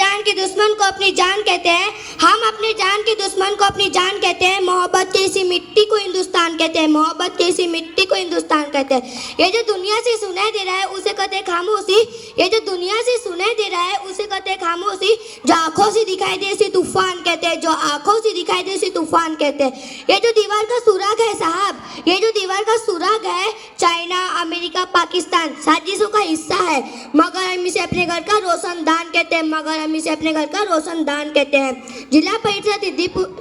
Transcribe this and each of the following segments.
जान के दुश्मन को अपनी जान कहते हैं, हम अपने जान के दुश्मन को अपनी जान कहते हैं। मोहब्बत की इसी मिट्टी को हिंदुस्तान कहते हैं, मोहब्बत की इसी मिट्टी को हिंदुस्तान कहते हैं। ये जो दुनिया से सुनाई दे रहा है उसे कहते हैं खामोशी, ये जो दुनिया से सुनाई दे रहा है उसे कहते हैं खामोशी। जो आंखों से दिखाई दे इसे तूफान कहते हैं, जो आंखों से दिखाई दे इसे तूफान कहते हैं। ये जो दीवार का सुराग है साहब, ये जो दीवार का सुराग है, चाइना, अमेरिका, पाकिस्तान साजिशों का हिस्सा है, मगर हम इसे अपने घर का रोशनदान कहते हैं, मगर हम इसे अपने घर का रोशनदान कहते हैं। जिला परिषद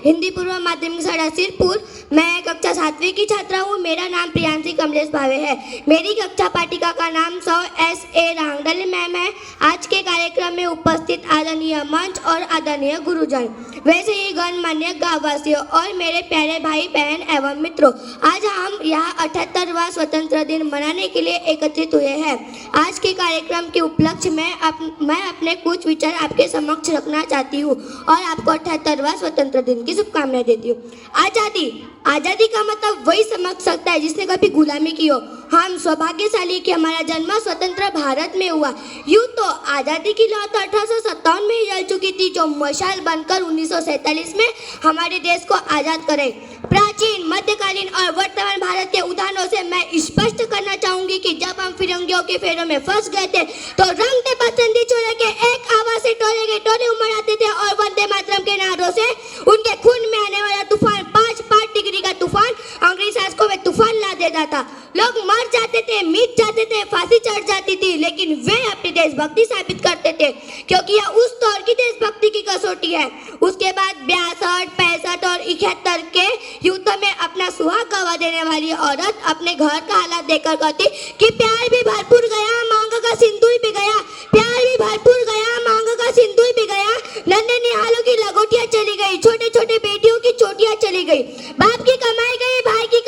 हिंदी पूर्व माध्यमिक शाला सिरपुर, मैं कक्षा 7वीं की छात्रा हूँ। मेरा नाम प्रियांशी कमलेश भावे है। मेरी कक्षा पाठिका का नाम सौ S.A. रांगडल मैम है। आज के कार्यक्रम में उपस्थित आदरणीय मंच और आदरणीय गुरुजन, वैसे ही गणमान्य गांववासियों और मेरे प्यारे भाई बहन एवं मित्रों, आज हम यहाँ 78वां स्वतंत्र दिन मनाने के लिए एकत्रित हुए हैं। आज के कार्यक्रम के उपलक्ष्य में मैं अपने कुछ विचार आपके समक्ष रखना चाहती हूँ और आपको 78वां स्वतंत्र दिन की शुभकामनाएं देती हूँ। आज़ादी का मतलब वही समझ सकता है जिसने कभी गुलामी की हो। हम सौभाग्यशाली कि हमारा जन्म स्वतंत्र भारत में हुआ। यूँ तो आज़ादी की लौ तो 1857 में ही जल चुकी थी, जो मशाल बनकर 1947 में हमारे देश को आज़ाद करे। प्राचीन, मध्यकालीन और वर्तमान भारत के उदाहरणों से मैं स्पष्ट करना चाहूंगी कि जब हम फिरंगियों के फेरों में फंस गए थे तो रंगते पसंदी छोड़ के एक आवाज से टोले के टोले उमड़ आते थे और वंदे मातरम के नारों से उनके खून में आने वाला तूफान, 5 डिग्री का तूफान, अंग्रेज शासकों में तूफान ला देता था। लोग मर जाते थे, मिट जाते थे, फांसी चढ़ जाती थी, लेकिन वे अपनी देशभक्ति साबित करते थे, क्योंकि यह उस दौर की देशभक्ति की कसौटी है। उसके बाद 62, 65 और 71 के युद्ध में अपना सुहाग गवा देने वाली औरत अपने घर का हालात देखकर कहती कि प्यार भी भरपूर गया, मांग का सिंदूर भी गया, प्यार भी भरपूर गया, मांग का सिंदूर भी गया, नन्हे निहालों की लगोटियां चली गई, छोटे छोटे बेटियों की चोटियां चली गई, बाप की कमाई गई, भाई की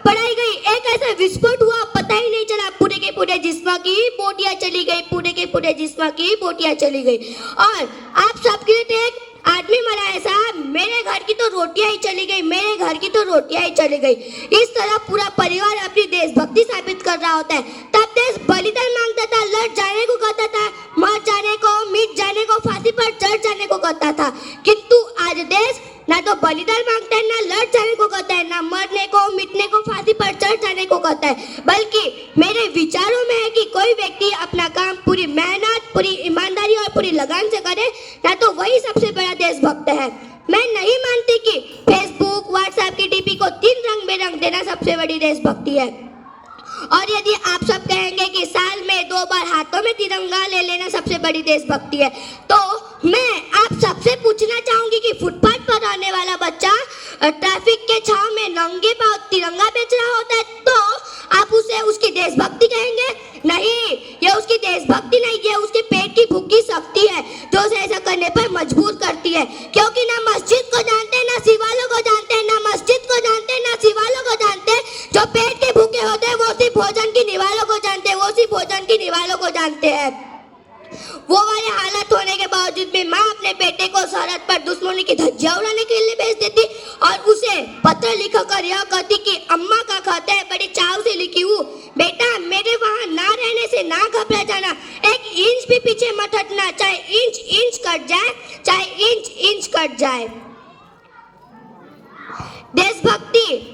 पढ़ाई गई, एक ऐसा विस्फोट हुआ पता ही नहीं चला, पूरे के पूरे जिस्म की बोटियां चली गई, पूरे के पूरे जिस्म की बोटियां चली गई। और आप सबके लिए एक आदमी मरा है साहब, मेरे घर की तो रोटियां ही चली गई, मेरे घर की तो रोटियां ही चली गई। इस तरह पूरा परिवार अपनी देशभक्ति साबित कर रहा होता है। तब देश बलिदान मांगता था, लड़ जाने को कहता था, मर जाने को, मिट जाने को, फांसी पर चढ़ जाने को कहता था। किंतु आज देश ना तो बलिदान मांगता है, ना लड़ जाने को कहता है, ना मरने को, मिटने को, फांसी पर चढ़ जाने को कहता है, बल्कि मेरे विचारों में है कि कोई व्यक्ति अपना काम पूरी मेहनत, पूरी ईमानदारी और पूरी लगन से करे, ना तो वही सबसे बड़ा देशभक्त है। मैं नहीं मानती कि फेसबुक, व्हाट्सएप की डीपी को 3 रंग में रंग देना सबसे बड़ी देशभक्ति है। और यदि आप सब कहेंगे कि साल में 2 बार हाथों में तिरंगा ले लेना सबसे बड़ी देशभक्ति है, तो मैं आप सबसे पूछना चाहूंगी कि फुटपाथ पर रहने वाला बच्चा ट्रैफिक के छांव में नंगे पांव तिरंगा बेच रहा होता है, तो आप उसे उसकी देशभक्ति कहेंगे? नहीं, ये उसकी देशभक्ति नहीं, ये उसके पेट की भूख की शक्ति है जो उसे ऐसा करने पर मजबूर करती है। क्योंकि ना मस्जिद को जानते, ना शिवालों को जानते, ना मस्जिद को जानते, ना शिवालों को जानते। जो पेट के भूखे होते हैं वो सिर्फ भोजन की निवालों को जानते हैं, वो सिर्फ भोजन की निवालों को जानते हैं। वो वाले हालत होने के बावजूद भी माँ अपने बेटे को सरहद पर दुश्मनी की धज्जियां उड़ाने के लिए भेज देती और उसे पत्र लिखकर यह कहती कि अम्मा का खत है, बड़ी चाव से लिखी हूँ, बेटा मेरे वहाँ ना रहने से ना घबरा जाना, 1 इंच भी पीछे मत हटना, चाहे इंच कट जाए, चाहे इंच कट जाए। देशभक्ति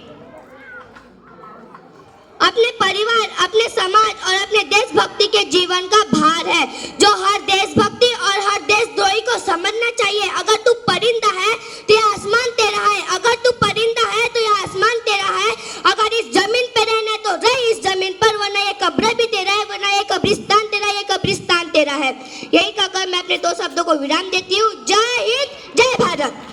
अपने परिवार, अपने समाज और अपने देशभक्ति के जीवन का भार है, जो हर देशभक्ति और हर देशद्रोही को समझना चाहिए। अगर तू परिंदा है तो यह आसमान तेरा है, अगर तू परिंदा है तो यह आसमान तेरा है, अगर इस जमीन पे रहना है तो रह इस जमीन पर, वरना ये कब्र भी तेरा है, वरना ये कब्रिस्तान तेरा है, ये कब्रिस्तान तेरा है। यही कहकर मैं अपने 2 शब्दों को विराम देती हूँ। जय हिंद, जय भारत।